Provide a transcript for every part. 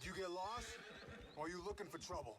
Did you get lost? Or are you looking for trouble?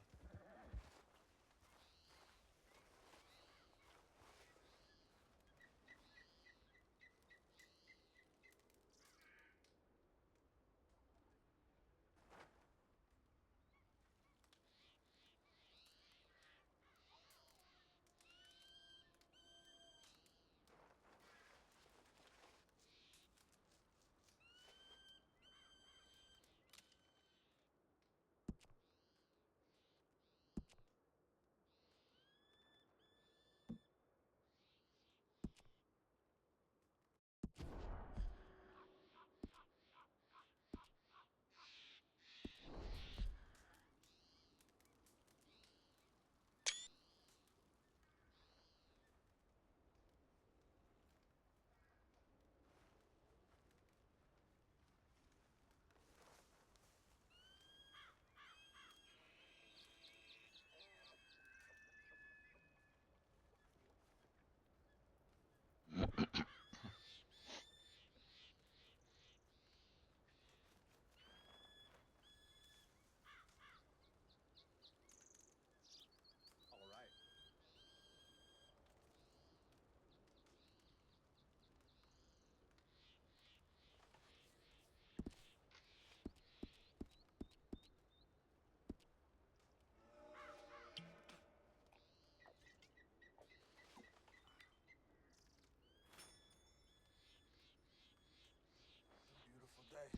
All right. Beautiful day.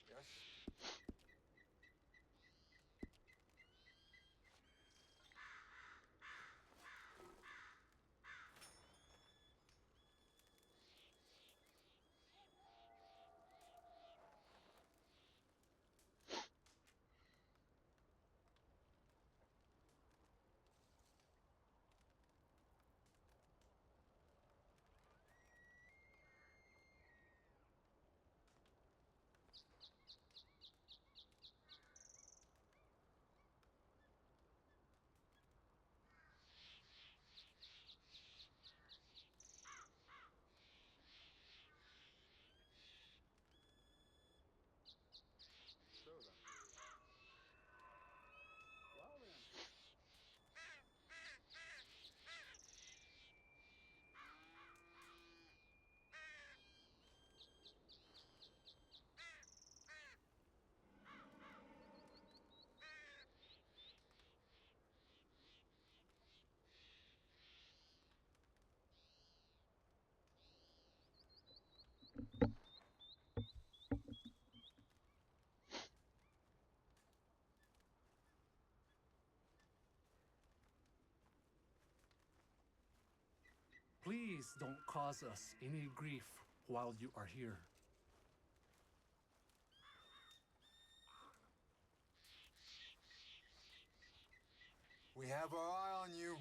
Yes? So then. Well then. Please don't cause us any grief while you are here. We have our eye on you.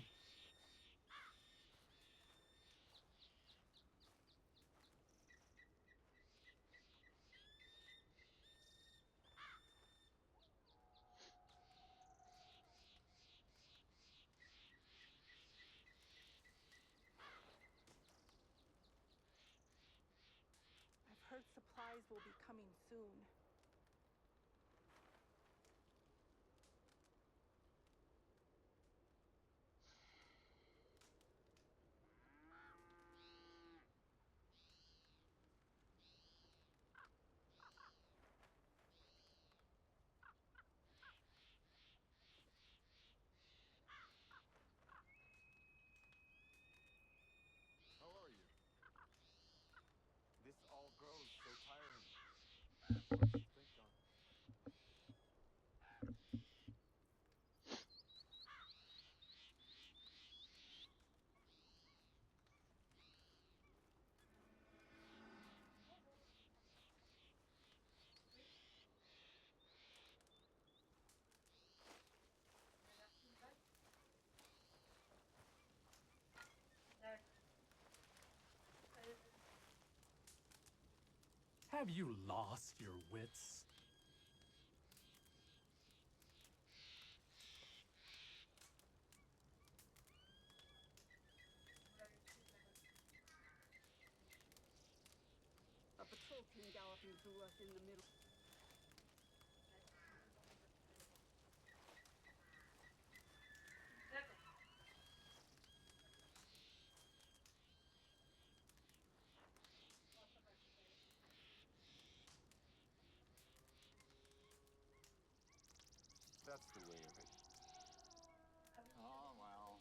I've heard supplies will be coming soon. How are you? This all grows so tiring. What you think on? Have you lost your wits? A patrol came galloping through us in the middle. That's the way of it. Oh, well.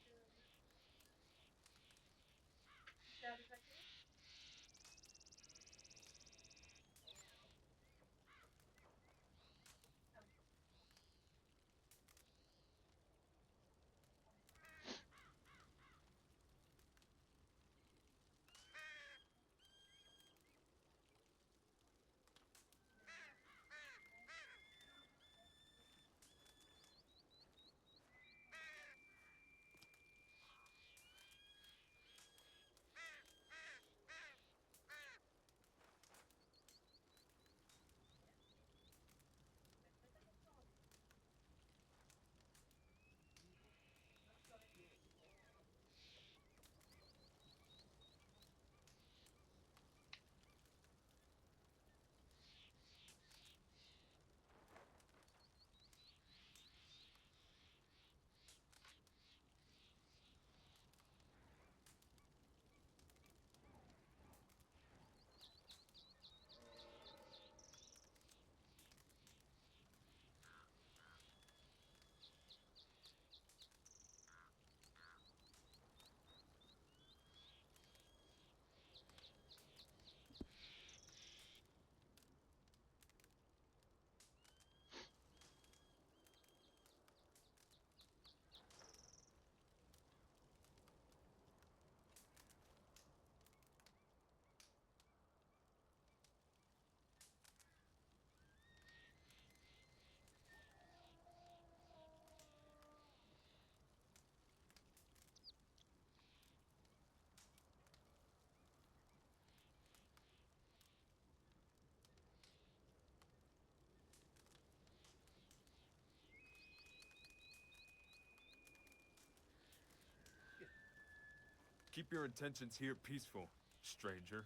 Keep your intentions here peaceful, stranger.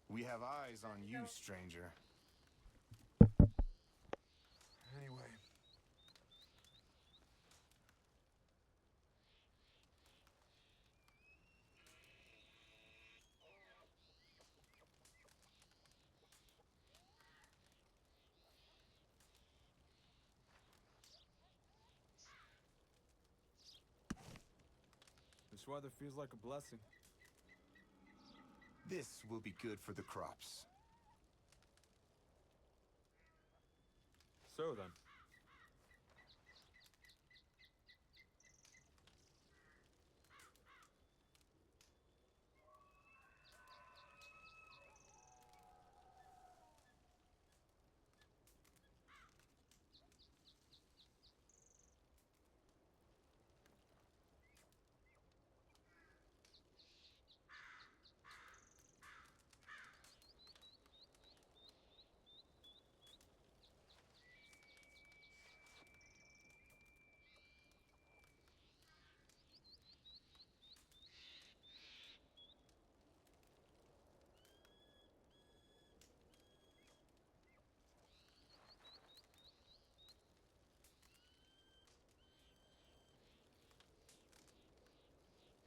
We have eyes on you, stranger. Anyway, This weather feels like a blessing. This will be good for the crops. So then,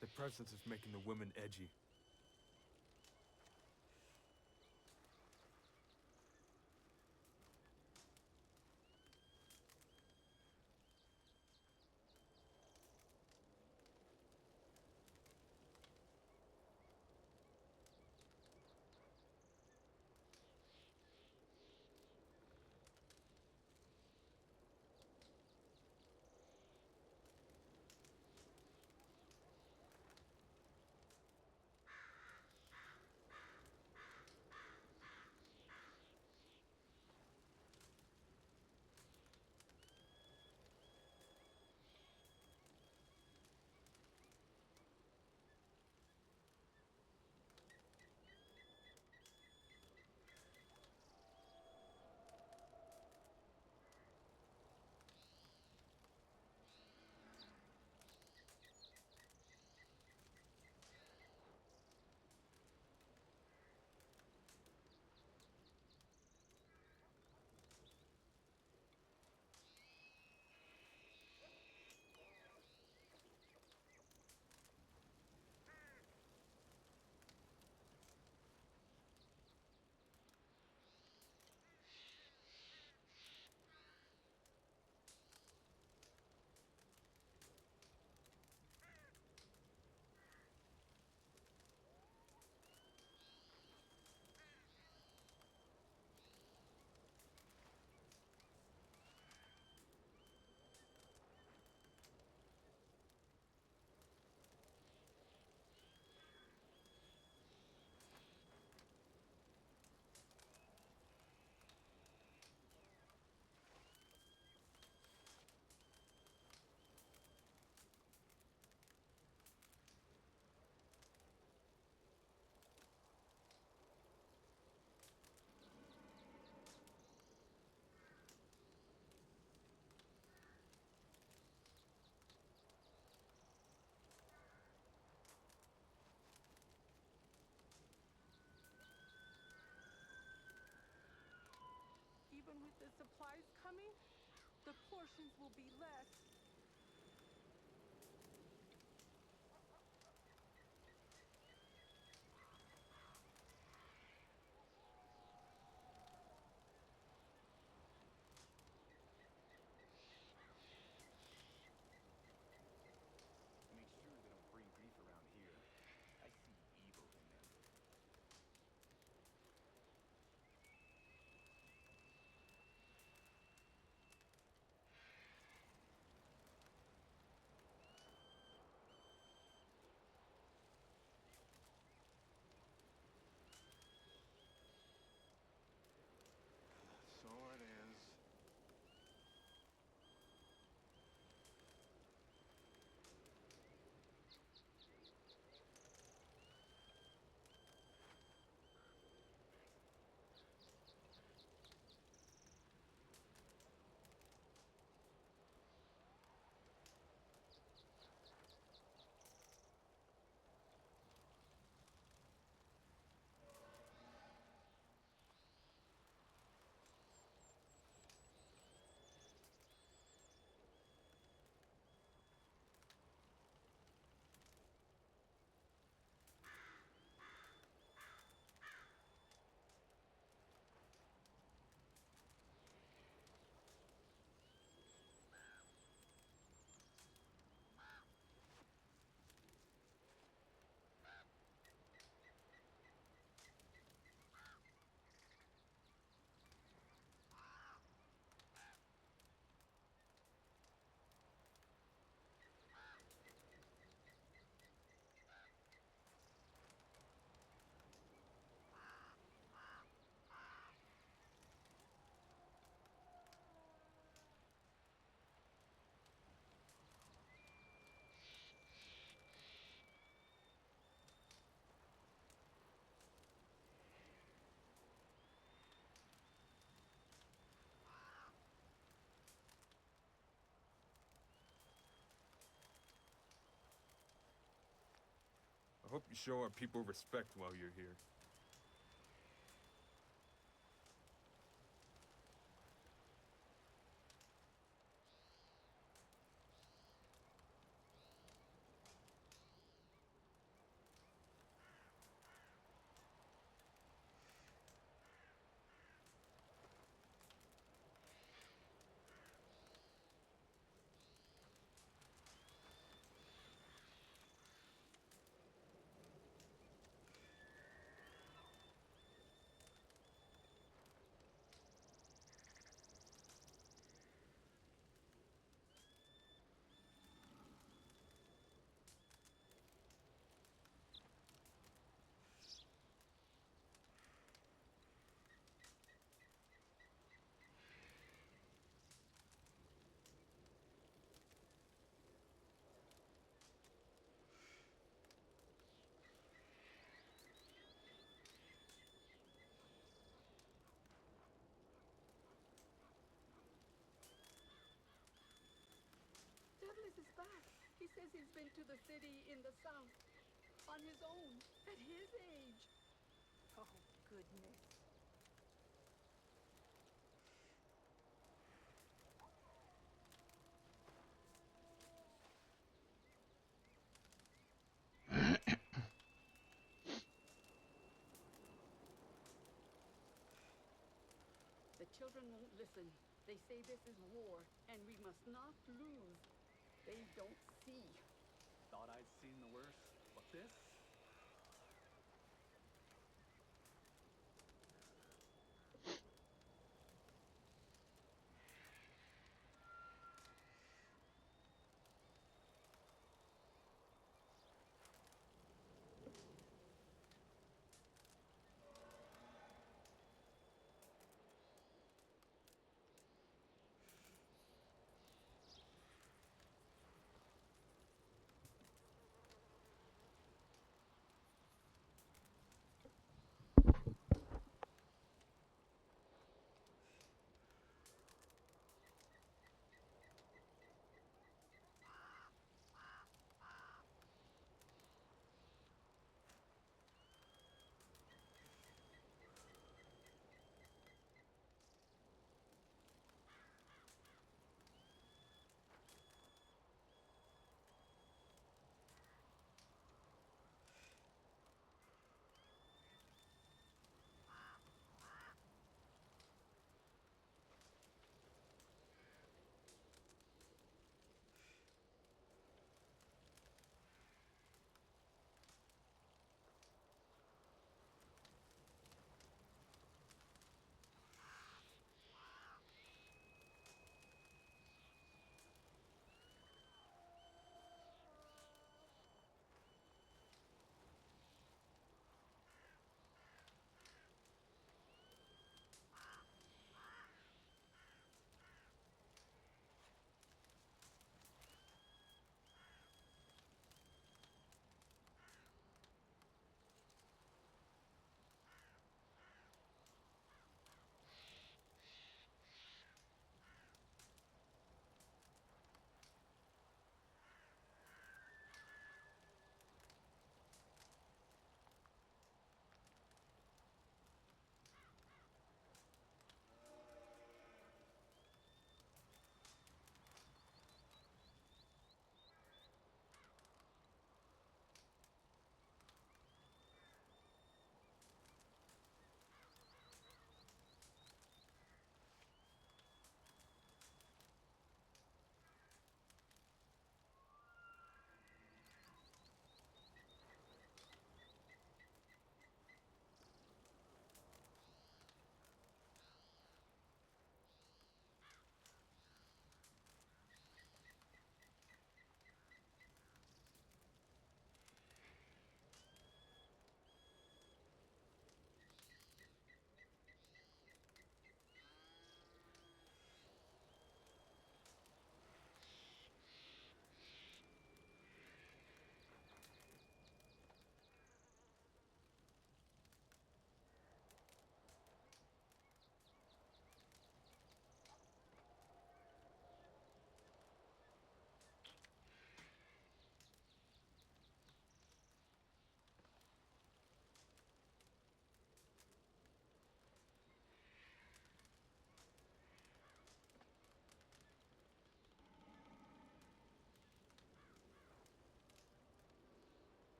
the presence is making the women edgy. The supplies coming, the portions will be less. Make sure they don't bring beef around here. I see evil in them. So it is. I hope you show our people respect while you're here. Douglas is back. He says he's been to the city in the south on his own at his age. Oh, goodness. The children won't listen. They say this is war, and we must not lose. They don't see. Thought I'd seen the worst, but this?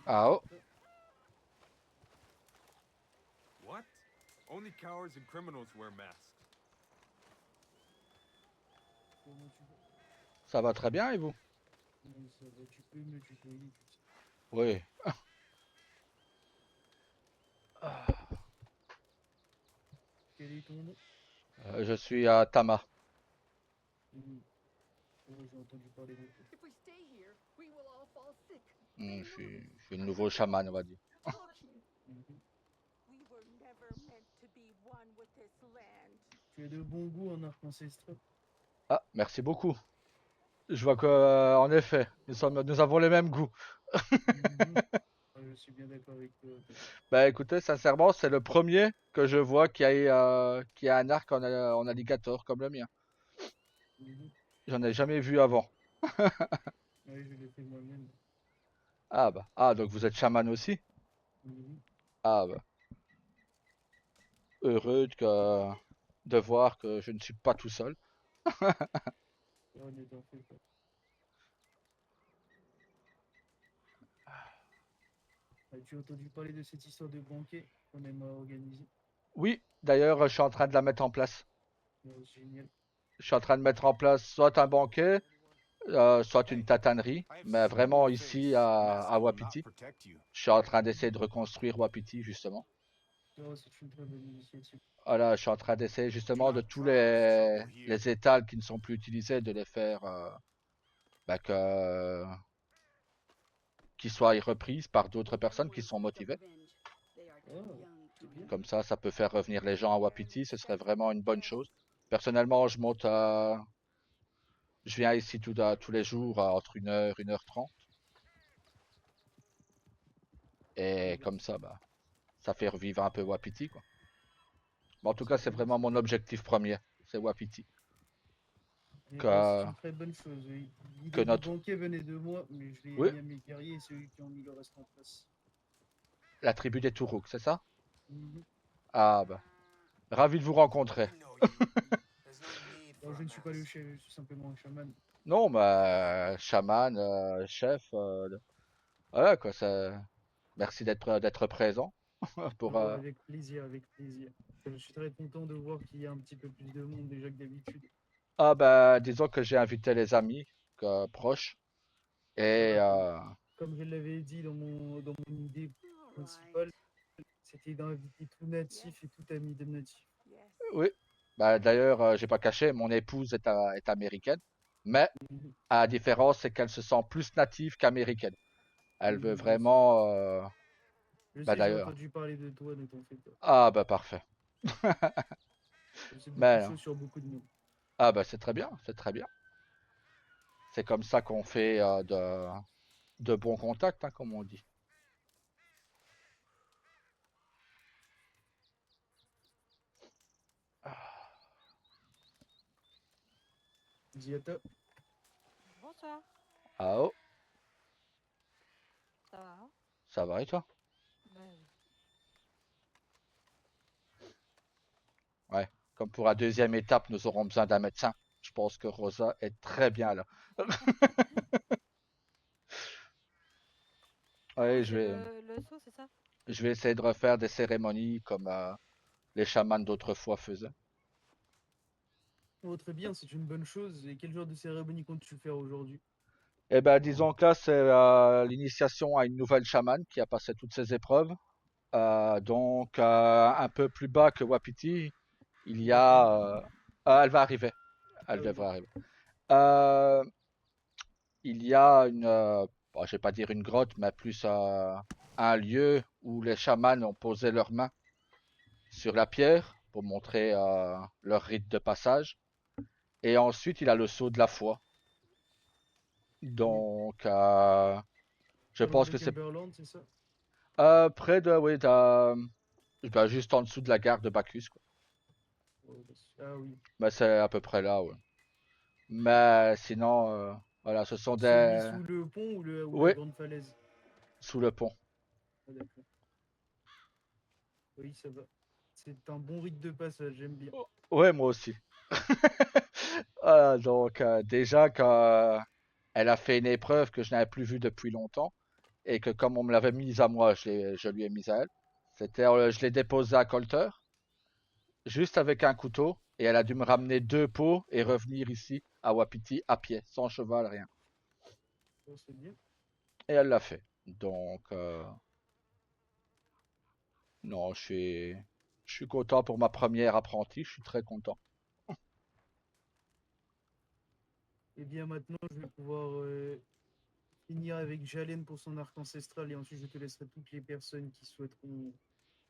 Ah oh. What? Only cowards and criminals wear masks. Comment tu vas? Ça va très bien et vous? Oui, ça va, tu peux me tutoyer, tu sais. Oui. Quel est ton nom? Je suis à Tama. Oh, j'ai entendu parler de toi. If we stay here, we will all fall sick. Je suis le nouveau chaman, on va dire. Mhm. We were never meant to be one with this land. Tu as de bon goût en art ancestral. Ah, merci beaucoup. Je vois que, en effet, nous avons les mêmes goûts. Mhm. Ah, je suis bien d'accord avec toi. Bah écoutez, sincèrement, c'est le premier que je vois qui a un arc en alligator comme le mien. Mhm. J'en ai jamais vu avant. Oui, je l'ai fait moi-même. Ah bah, ah donc vous êtes chaman aussi? Mhm. Ah bah, heureux de voir que je ne suis pas tout seul. Oh, ne t'en fais pas. As-tu entendu parler de cette histoire de banquet qu'on aimerait organiser? Oui, d'ailleurs, je suis en train de la mettre en place. Oh, génial. Je suis en train de mettre en place soit un banquet, soit une tatanerie, I have mais seen vraiment your ici face. à Masks will not Wapiti. protect you. Je suis en train d'essayer de reconstruire Wapiti, justement. Oh, c'est une très bonne initiative. Voilà, je suis en train d'essayer Do justement de not tous try to struggle here. les étals qui ne sont plus utilisés, de les faire bah, qu'ils soient reprises par d'autres personnes qui sont motivées. Oh, c'est bien. Comme ça peut faire revenir les gens à Wapiti, ce serait vraiment une bonne chose. Personnellement, je viens ici tous les jours entre 1h, 1h30. Et comme ça, bah, ça fait revivre un peu Wapiti, quoi. Mais en tout cas, c'est vraiment mon objectif premier, c'est Wapiti. Eh ben, c'est Que, une très bonne chose. Oui. que L'idée du notre... banquet venait de moi, mais je l'ai Oui, mis à mes guerriers et ceux qui ont mis le reste en place. la tribu des Tourouks, c'est ça? Mhm. Ah bah, ravi de vous rencontrer. We know you. There's no need Alors, for je a ne suis pas le mask. chef, je suis simplement un chaman. Non, mais chaman, chef, voilà quoi, merci d'être présent pour Oh, avec plaisir, avec plaisir. Je suis très content de voir qu'il y a un petit peu plus de monde déjà que d'habitude. ah bah disons que j'ai invité les amis proches et Comme je l'avais dit dans mon idée All principale, right. c'était d'inviter tout natif et tout ami de natif. Yes. oui, bah d'ailleurs j'ai pas caché, mon épouse est américaine, mais Mhm. à la différence c'est qu'elle se sent plus native qu'américaine. Elle veut Mhm, je sais. vraiment Je bah sais, j'ai d'ailleurs entendu parler de toi, ne t'en fais pas. ah bah parfait. Je sais beaucoup de Mais choses sur beaucoup de monde. ah bah c'est très bien, c'est très bien. C'est comme ça qu'on fait de bons contacts, hein, comme on dit. Ziata, Bonsoir, Ah oh, ça va? Hein. ça va et toi? Oui. Ouais. Comme pour la deuxième étape, nous aurons besoin d'un médecin. Je pense que Rosa est très bien là. Du coup, Ouais, c'est le saut, c'est ça? je vais essayer de refaire des cérémonies comme les chamans d'autrefois faisaient. oh, très bien, c'est une bonne chose. Et quel genre de cérémonie comptes-tu faire aujourd'hui? Eh ben, disons que là, c'est l'initiation à une nouvelle chamane qui a passé toutes ses épreuves. Donc, un peu plus bas que Wapiti, il y Elle attend. a. Elle va arriver. Ah, Elle ok. devrait arriver. Euh, il y a bon, je vais pas dire une grotte, mais plus un lieu où les chamans ont posé leurs mains sur la pierre pour montrer leur rite de passage. Et ensuite, il a le sceau de la foi. Oui. Donc, je Pas loin pense de que c'est Cumberland, c'est ça? près de, oui, bah, juste en dessous de la gare de Bacchus, quoi. Oh, ah oui. Mais c'est à peu près là, ouais. Mais sinon, voilà, ce sont Celui des... sous le pont ou la Oui, grande falaise? sous le pont. Ah, d'accord. Oui, ça va. C'est un bon rite de passage, j'aime bien. Ouais, moi aussi. Voilà, donc, déjà, quand elle a fait une épreuve que je n'avais plus vue depuis longtemps, et que comme on me l'avait mise à moi, je lui ai mise à elle. C'était, je l'ai déposé à Colter, juste avec un couteau, et elle a dû me ramener 2 pots et revenir ici à Wapiti à pied, sans cheval, rien. Oh, c'est bien. Et elle l'a fait. Donc, non, je suis content pour ma première apprentie, je suis très content. Et bien maintenant, je vais pouvoir finir avec Jalen pour son arc ancestral et ensuite je te laisserai toutes les personnes qui souhaiteront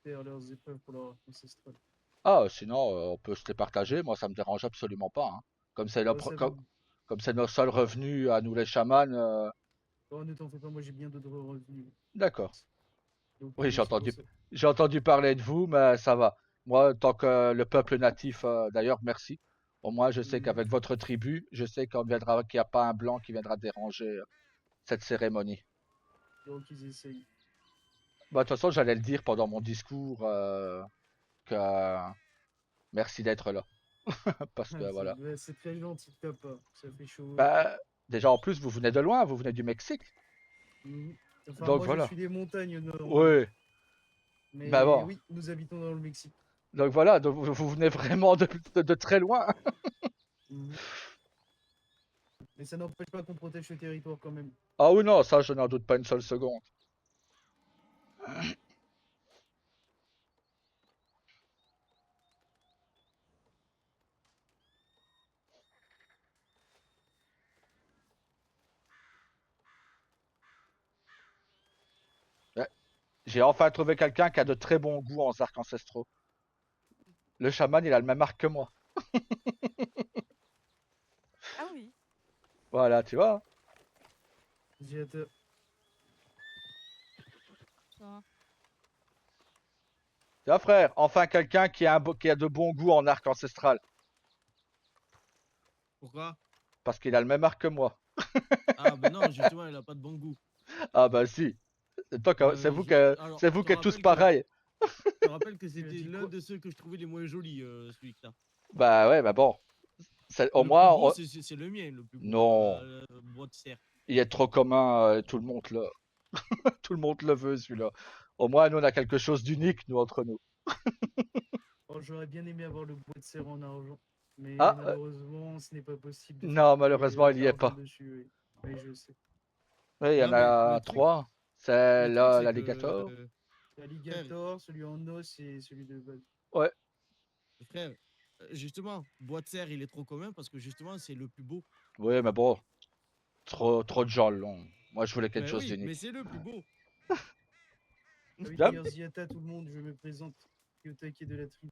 faire leurs épreuves pour leur arc ancestral. Ah, sinon, on peut se les partager, moi ça me dérange absolument pas, hein. Comme c'est Oh, ça va. comme c'est nos seuls revenus à nous les chamans, Oh, ne t'en fais pas, moi j'ai bien d'autres revenus. d'accord. Donc, Oui, c'est pour ça. j'ai entendu parler de vous, mais ça va. Moi, tant que le peuple natif, d'ailleurs, merci. Au moins, je sais Mhm. qu'avec votre tribu, je sais qu'il n'y a pas un blanc qui viendra déranger cette cérémonie. Donc ils essayent. Bah, de toute façon, j'allais le dire pendant mon discours que merci d'être là. Parce que voilà. Ouais, c'est très gentil de ta part, ça fait chaud. Bah, déjà, en plus, vous venez de loin, vous venez du Mexique. Mhm. Enfin, Donc moi voilà. je suis des montagnes au nord. Oui, Mais bah bon. oui, nous habitons dans le Mexique. Donc voilà, donc vous venez vraiment de très loin. Mhm. Mais ça n'empêche pas qu'on protège ce territoire quand même. Ah oui, non, ça, je n'en doute pas une seule seconde. Ouais. J'ai enfin trouvé quelqu'un qui a de très bons goûts en arcs ancestraux. Le chaman, il a le même arc que moi. Ah oui. Voilà, tu vois. J'ai hâte. Ça. Tiens, frère, enfin quelqu'un qui a de bons goûts en arc ancestral. Pourquoi? Parce qu'il a le même arc que moi. Ah, ben non, justement, il a pas de bon goût. Ah bah si. Alors, C'est vous qui êtes tous pareils. Je te rappelle que Tu as c'était dit l'un quoi? de ceux que je trouvais les moins jolis, celui que t'as. Bah ouais, bah bon. Au Le moins, plus beau, c'est le mien, le plus beau. non. Bois de serre. Il est trop commun, tout le monde le, tout le monde le veut celui-là. Au moins, nous, on a quelque chose d'unique, nous, entre nous. Oh, j'aurais bien aimé avoir le bois de serre en argent. Mais Ah, malheureusement, ce n'est pas possible de faire non, couler, malheureusement, il de y est l'argent pas. dessus. Oui, je sais. Oui, il y en Non, mais a 3. C'est le truc, c'est que, l'alligator. frère, L'alligator, celui en os et celui de base. Ouais. frère, justement, bois de serre, il est trop commun parce que justement, c'est le plus beau. Oui, mais bon, trop de gens l'ont. Moi, je voulais quelque Mais chose oui, mais d'unique. c'est le plus beau. Ah oui, Bien. d'ailleurs, Ziata, tout le monde, je me présente. Yotake de la tribu.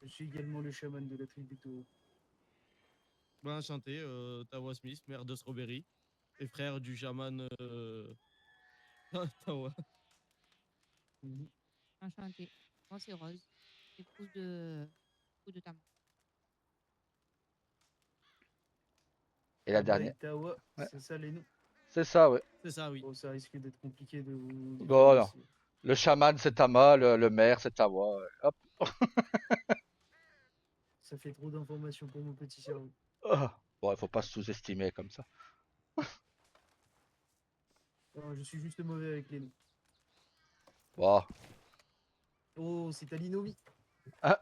Je suis également le chaman de la tribu Taureau. Ben, enchanté, Tawa Smith, maire de Strawberry, et frère du chaman Tawa. Mhm. Enchantée. Moi, c'est Rose, épouse de Tam. Et la Tawa dernière. et Tawa, Ouais. c'est ça les noms. C'est ça, ouais. C'est ça, oui. Bon, ça risque d'être compliqué de vous Bon, non. différencier. Le chaman, c'est Tama, le maire, c'est Tawa. Ouais. Hop. Ça fait trop d'informations pour mon petit cerveau. Ah. Bon, il faut pas se sous-estimer comme ça. Non, je suis juste mauvais avec les noms. Bon. Oh, c'est Alinomi. Ah.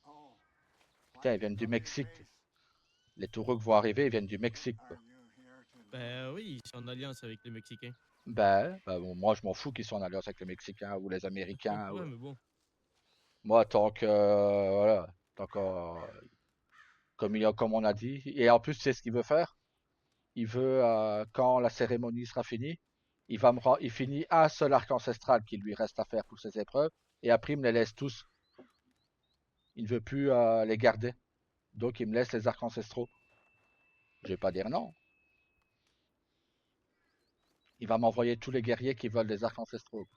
Oh, Tiens, ils viennent du Mexique. Les taureaux qui vont arriver, ils viennent du Mexique, quoi. Ben oui, ils sont en alliance avec les Mexicains. Bah bon, moi, je m'en fous qu'ils soient en alliance avec les Mexicains ou les Américains. Ouais, mais bon. Moi, tant que, voilà, tant que, comme on a dit. Et en plus, c'est ce qu'il veut faire. Il veut, quand la cérémonie sera finie, il finit un seul arc ancestral qui lui reste à faire pour ses épreuves. Et après, il me les laisse tous. Il ne veut plus les garder. Donc, il me laisse les arcs ancestraux. Je vais pas dire non. Il va m'envoyer tous les guerriers qui veulent des arcs ancestraux.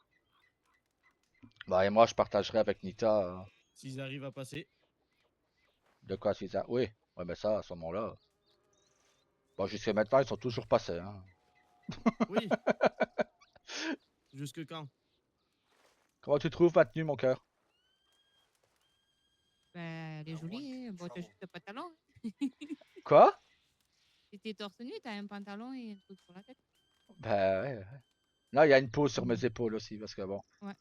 Bah, et moi, je partagerai avec Nita. S'ils arrivent à passer. De quoi c'est ça? Oui, ouais, mais ça, à ce moment-là. Bon, jusqu'à maintenant, ils sont toujours passés. Hein. Oui. Jusque quand? Comment tu trouves maintenu, mon cœur? Ben, elle est jolie. Hein. Bon, tu as juste le pantalon. Quoi? Si t'es torse nu, t'as un pantalon et un truc sur la tête. Bah ouais. Là, il y a une peau sur mes épaules aussi, parce que bon. Ouais.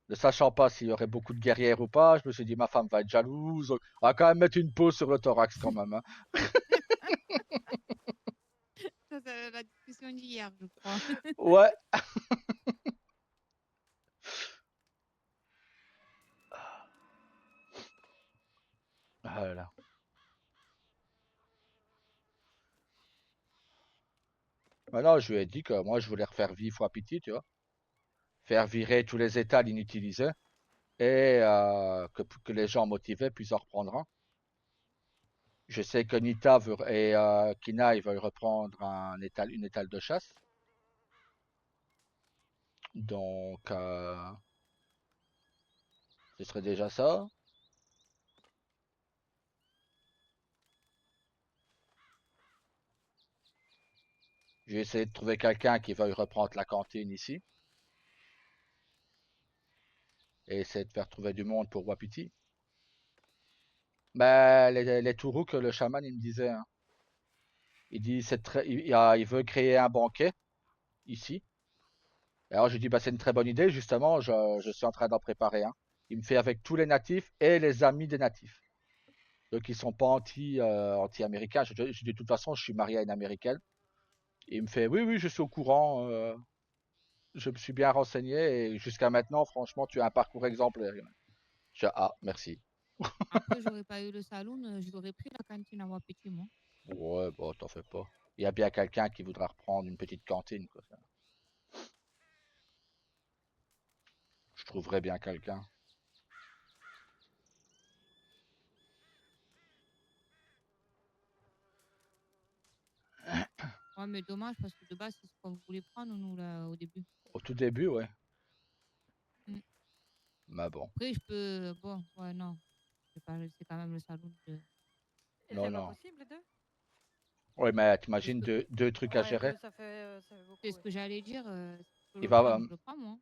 Ne sachant pas s'il y aurait beaucoup de guerrières ou pas, je me suis dit, ma femme va être jalouse. On va quand même mettre une peau sur le thorax quand même. Hein. Ça, c'est la discussion d'hier, je crois. Ouais. Voilà. Maintenant, je lui ai dit que moi, je voulais refaire vivre Wapiti, tu vois. Faire virer tous les états inutilisés et que les gens motivés puissent en reprendre un. Je sais que Nita et Kina, ils veulent reprendre une étale de chasse. Donc, ce serait déjà ça. J'ai essayé de trouver quelqu'un qui veuille reprendre la cantine ici. Et essayer de faire trouver du monde pour Wapiti. Ben, les tourous que le chaman, il me disait. Hein. Il dit, il veut créer un banquet ici. Et alors, je dis, bah, c'est une très bonne idée, justement, je suis en train d'en préparer un. Il me fait avec tous les natifs et les amis des natifs. Donc, ils sont pas anti-américains. Je dis, de toute façon, je suis marié à une américaine. Et il me fait, oui, oui, je suis au courant. Je me suis bien renseigné et jusqu'à maintenant, franchement, tu as un parcours exemplaire. Je dis, ah, merci. Après, j'aurais pas eu le saloon, j'aurais pris la cantine à Wapiti, moi. Ouais, bon, t'en fais pas. Il y a bien quelqu'un qui voudra reprendre une petite cantine, quoi. Je trouverai bien quelqu'un. Ouais, mais dommage, parce que de base, c'est ce qu'on voulait prendre, nous, là, au début. Au tout début, ouais. Mm. Mais bon. Après, je peux. Bon, ouais, non. C'est quand même le saloon de. Et Non, c'est pas non. possible, les deux? Ouais, mais t'imagines deux trucs à Ouais, gérer. deux, ça fait beaucoup. C'est ce que j'allais dire. Je Il le va, prends, je le prends, moi.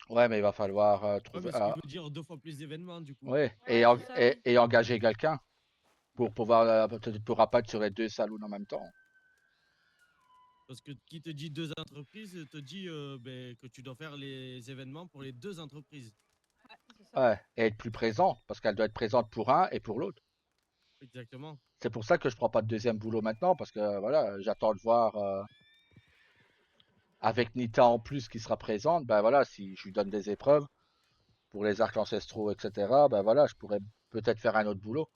ouais, mais il va falloir Ouais, trouver. mais ce qui veut dire 2 fois plus d'événements, du coup. Ouais, Ouais, c'est ça, oui. et engager quelqu'un pour pouvoir peut-être pour apparaître sur les deux saloons en même temps. Parce que qui te dit 2 entreprises, te dit ben, que tu dois faire les événements pour les 2 entreprises. Ouais, c'est ça. Ouais, et être plus présente, parce qu'elle doit être présente pour un et pour l'autre. Exactement. C'est pour ça que je prends pas de deuxième boulot maintenant, parce que voilà, j'attends de voir avec Nita en plus qui sera présente, ben voilà, si je lui donne des épreuves pour les arcs ancestraux, etc., ben voilà, je pourrais peut-être faire un autre boulot.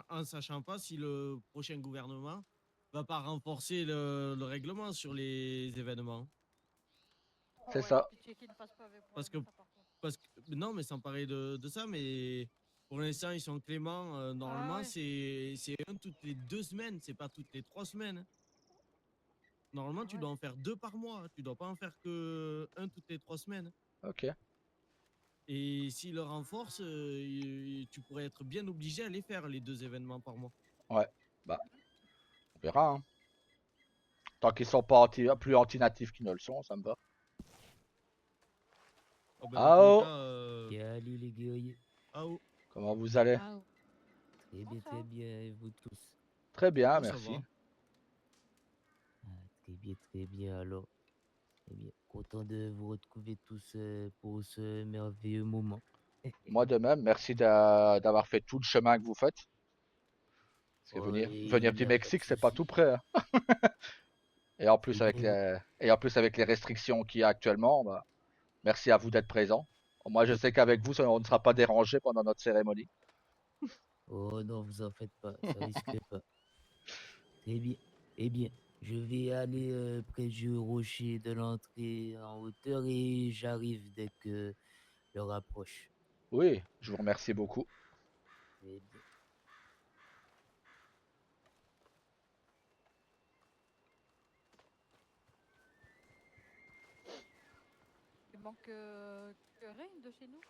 En sachant pas si le prochain gouvernement va pas renforcer le règlement sur les événements. C'est Ouais, ça. pitié qu'ils ne fassent pas avec moi, Parce que, ça, par contre. parce que non, mais sans parler de ça, mais pour l'instant, ils sont cléments. Normalement, ouais. c'est un toutes les 2 semaines, c'est pas toutes les 3 semaines. Normalement, tu Ouais. dois en faire 2 par mois. Tu dois pas en faire que un toutes les 3 semaines. Ok. Et s'ils le renforcent, tu pourrais être bien obligé à les faire, les 2 événements par mois. Ouais, bah, on verra. Hein. Tant qu'ils sont pas plus anti-natifs qu'ils ne le sont, ça me va. Oh, ben, dans tous les Ah, cas, Salut les guerriers. comment vous allez? Ah, oh. Très bien, et vous tous? Très bien, Oh, ça merci. va. Très bien alors. Eh bien, content de vous retrouver tous pour ce merveilleux moment. Moi de même, merci d'avoir fait tout le chemin que vous faites. Parce que Oh, venir il du n'y a pas de Mexique, c'est pas souci. tout près. Hein. Et en plus C'est avec bon. les restrictions qu'il y a actuellement, bah, merci à vous d'être présents. Moi, je sais qu'avec vous, on ne sera pas dérangé pendant notre cérémonie. Oh non, vous en faites pas, ça risque pas. Très bien. Eh bien, je vais aller près du rocher de l'entrée en hauteur et j'arrive dès que l'heure approche. Oui, je vous remercie beaucoup. Très bien. Il manque que Rain de chez nous.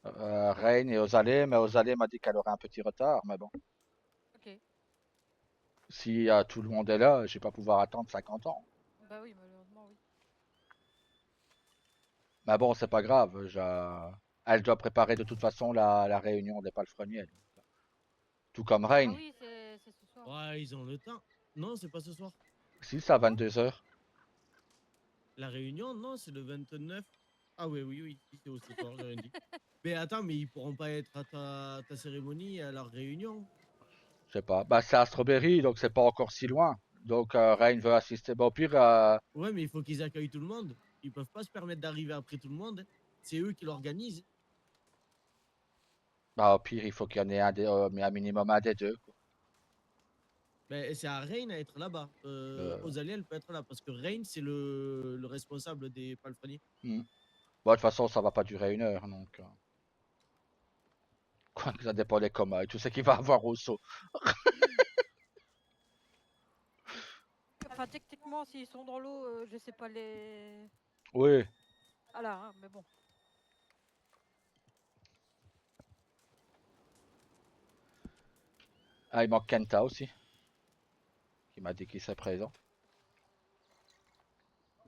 Reine et Osalé, mais Osalé m'a dit qu'elle aurait un petit retard, mais bon. Ok. Si tout le monde est là, je vais pas pouvoir attendre 50 ans. Bah oui, malheureusement, oui. Mais bon, c'est pas grave. Elle doit préparer de toute façon la réunion des palefreniers. Tout comme Ah Rain. oui, c'est ce soir. Ouais, ils ont le temps. Non, c'est pas ce soir. Si, c'est à 22h. La réunion, non, c'est le 29. Ah oui, si, c'est ce soir, j'ai rien dit. Mais attends, mais ils pourront pas être à ta cérémonie et à leur réunion. Je sais pas. Bah, c'est à Strawberry, donc c'est pas encore si loin. Donc, Rain veut assister. Bah, au pire, Ouais, mais il faut qu'ils accueillent tout le monde. Ils peuvent pas se permettre d'arriver après tout le monde. C'est eux qui l'organisent. il faut qu'il y en ait mais un minimum un des deux, quoi. Ben, c'est à Rain à être là-bas. Ozalie, elle peut être là parce que Rain, c'est le responsable des palefreniers. Bon, de toute façon, ça va pas durer 1 heure, donc. Quoi que ça dépend des comas et tout ce qu'il va avoir au saut. Enfin, techniquement, s'ils sont dans l'eau, je sais pas les. Oui. Ah là, hein, mais bon. Ah, il manque Kenta aussi. Qui m'a dit qu'il serait présent.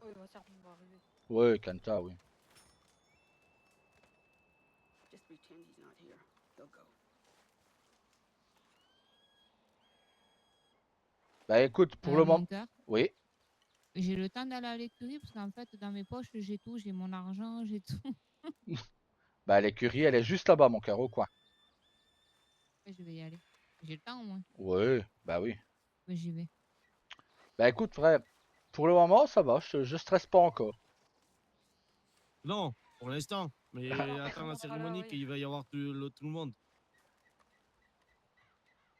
Oui, il va certainement arriver. Oui, Kenta, oui. Just pretend he's not here. He'll go. Bah écoute, pour le moment. Mon cœur, Oui. j'ai le temps d'aller à l'écurie parce qu'en fait, dans mes poches, j'ai tout. J'ai mon argent, j'ai tout. Bah l'écurie, elle est juste là-bas, mon cœur, au coin. Ouais, je vais y aller. J'ai le temps au moins. Oui, bah oui. Mais j'y vais. Bah écoute, frère, pour le moment, ça va, je stresse pas encore. Non, pour l'instant. Mais attends la cérémonie qu'il va y avoir tout le monde.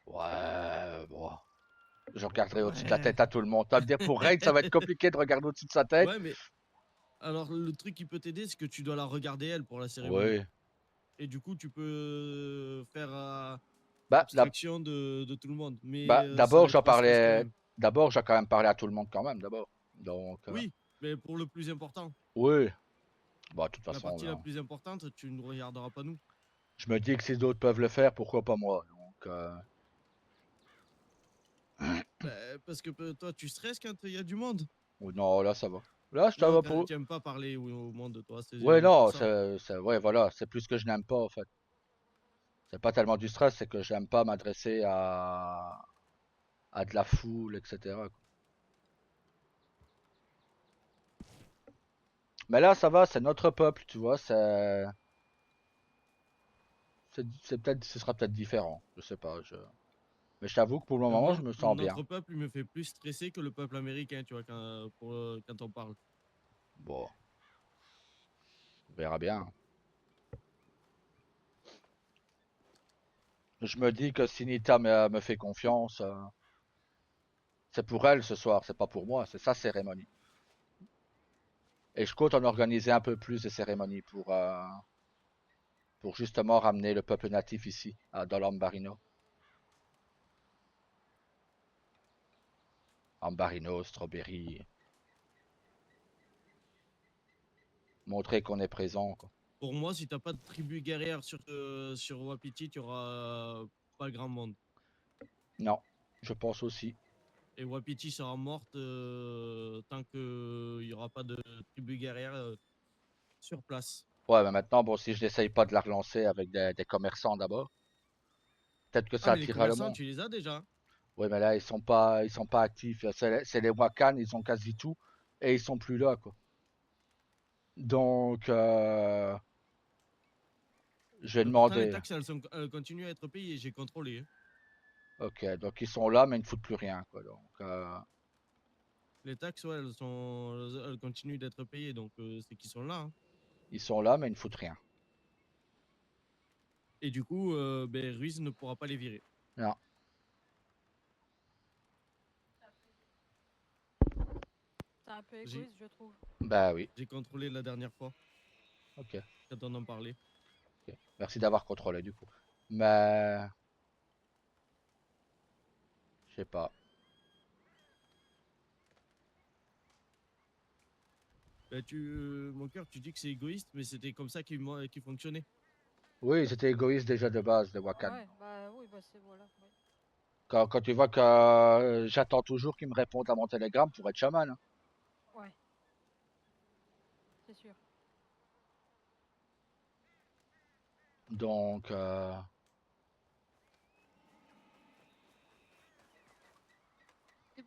Ouais, bon. Je regarderai au-dessus de la tête à tout le monde. Tu vas me dire, pour Raid, ça va être compliqué de regarder au-dessus de sa tête. Ouais, mais alors le truc qui peut t'aider, c'est que tu dois la regarder elle pour la cérémonie. Oui. Et du coup, tu peux faire Bah, abstraction de tout le monde. Mais bah, ça d'abord, va être j'en le stress quand parlais. même. D'abord, j'ai quand même parlé à tout le monde quand même, d'abord. Donc. Oui, mais pour le plus important. Oui. Bon, de toute La façon. partie la plus importante, tu ne regarderas pas nous. Je me dis que si d'autres peuvent le faire, pourquoi pas moi. Donc. Bah, parce que toi, tu stresses quand il y a du monde. Non, là, ça va. Là, je Non, t'avoue pour. tu n'aimes pas parler au monde, toi. C'est Ouais, non, pour ça. ouais, voilà, c'est plus que je n'aime pas en fait. C'est pas tellement du stress, c'est que j'aime pas m'adresser à de la foule, etc. quoi. Mais là, ça va, c'est notre peuple, tu vois, ce sera peut-être différent, je sais pas. Mais je t'avoue que pour le moment, Moi, je me sens bien. notre peuple, il me fait plus stresser que le peuple américain, tu vois, quand on parle. Bon, on verra bien. Je me dis que si Nita me fait confiance, c'est pour elle ce soir, c'est pas pour moi, c'est sa cérémonie. Et je compte en organiser un peu plus de cérémonies pour justement ramener le peuple natif ici, dans l'Ambarino. Ambarino, Strawberry. Montrer qu'on est présent, quoi. Pour moi, si t'as pas de tribu guerrière sur Wapiti, tu auras pas grand monde. Non, je pense aussi. Et Wapiti sera morte tant qu'il n'y aura pas de tribu guerrière sur place. Ouais, mais maintenant, bon, si je n'essaye pas de la relancer avec des commerçants d'abord, peut-être que Ah, ça mais les attirera le commerçants, monde. tu les as déjà. Ouais, mais là, ils sont pas actifs. C'est les Wakan, ils ont quasi tout et ils sont plus là, quoi. Donc, je vais Mais pourtant, les demander. taxes, elles continuent à être payées. J'ai contrôlé. Ok, donc ils sont là, mais ils ne foutent plus rien, quoi. Donc, Les taxes, ouais, elles continuent d'être payées. Donc, c'est qu'ils sont là. Hein. ils sont là, mais ils ne foutent rien. Et du coup, ben, Ruiz ne pourra pas les virer. Non. C'est un peu égoïste, je trouve. Bah oui. J'ai contrôlé la dernière fois. Ok. Quand on en parlait. Ok. Merci d'avoir contrôlé du coup. Mais je sais pas. Ben, mon cœur, tu dis que c'est égoïste, mais c'était comme ça qu'il fonctionnait. Oui, c'était égoïste déjà de base, de Wakan. Ouais, bah oui, bah c'est voilà. Ouais. Quand tu vois que j'attends toujours qu'ils me répondent à mon télégramme pour être chaman. Hein. Ouais. C'est sûr. Donc,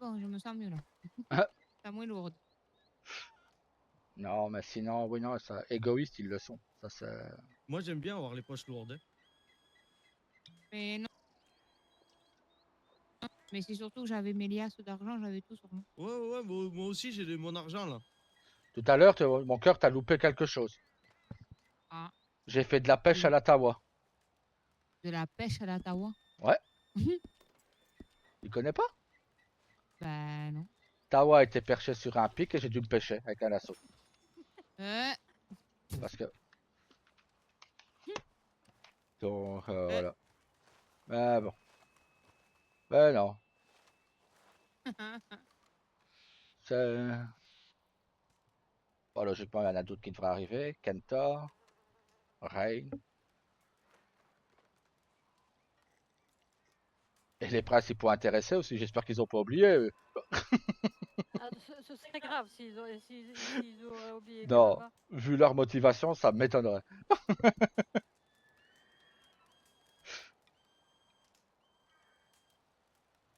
bon, je me sens mieux là. C'est moins lourde. Non, mais sinon, oui, non, ça, égoïstes, ils le sont. Ça, c'est... Moi, j'aime bien avoir les poches lourdes. Hein. Mais non. Mais c'est surtout que j'avais mes liasses d'argent, j'avais tout sur moi. Ouais, moi aussi, j'ai mon argent là. Tout à l'heure, mon cœur, t'as loupé quelque chose. Ah. J'ai fait de la pêche à la tawa. De la pêche à la tawa? Ouais. Tu connais pas? Bah non. Tawa était perché sur un pic et j'ai dû le pêcher avec un lasso. Parce que... Donc, voilà. Mais bon. Mais non. C'est... Bon, logiquement, il y en a d'autres qui devraient arriver. Kenta. Rain. Et les principaux intéressés aussi, j'espère qu'ils ont pas oublié. Eux. Ah, ce serait grave s'ils auraient oublié Non, Kanama. vu leur motivation, ça m'étonnerait.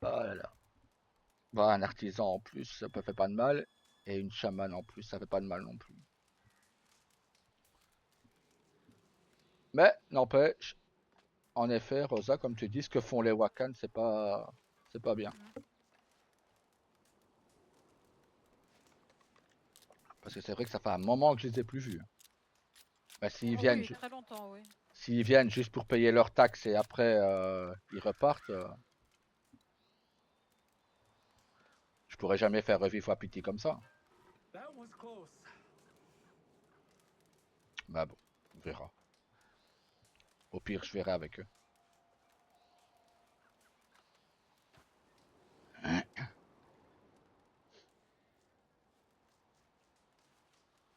Voilà. Bon, un artisan en plus, ça peut faire pas de mal. Et une chamane en plus, ça fait pas de mal non plus. Mais, n'empêche, en effet, Rosa, comme tu dis, ce que font les Wakan, c'est pas bien. Parce que c'est vrai que ça fait un moment que je les ai plus vus. Bah, s'ils Oh viennent, oui, très longtemps, oui. s'ils viennent juste pour payer leurs taxes et après ils repartent, je pourrais jamais faire revivre Wapiti comme ça. That was close. Bah bon, on verra. Au pire, je verrai avec eux.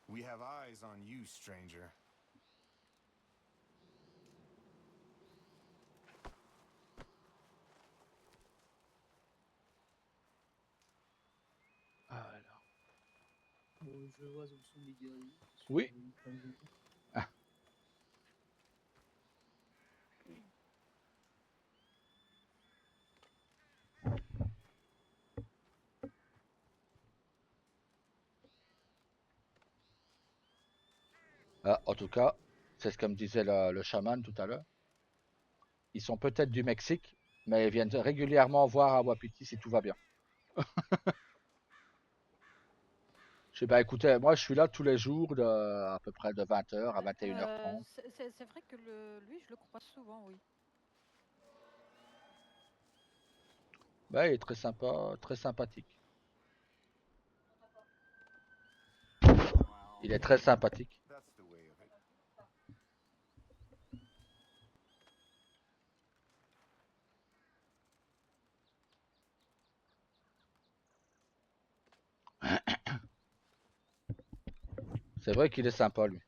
We have eyes on you, stranger. Alors. Je vois où sont les guerriers. Oui. Ah. Ah, en tout cas, c'est ce que me disait le chaman tout à l'heure. Ils sont peut-être du Mexique, mais ils viennent régulièrement voir à Wapiti si tout va bien. Je sais, bah écoutez, moi je suis là tous les jours à peu près de 20h à 21h30. C'est vrai que lui, je le croise souvent, oui. Bah, il est très sympa, très sympathique. Il est très sympathique. That's the way of it. C'est vrai qu'il est sympa lui.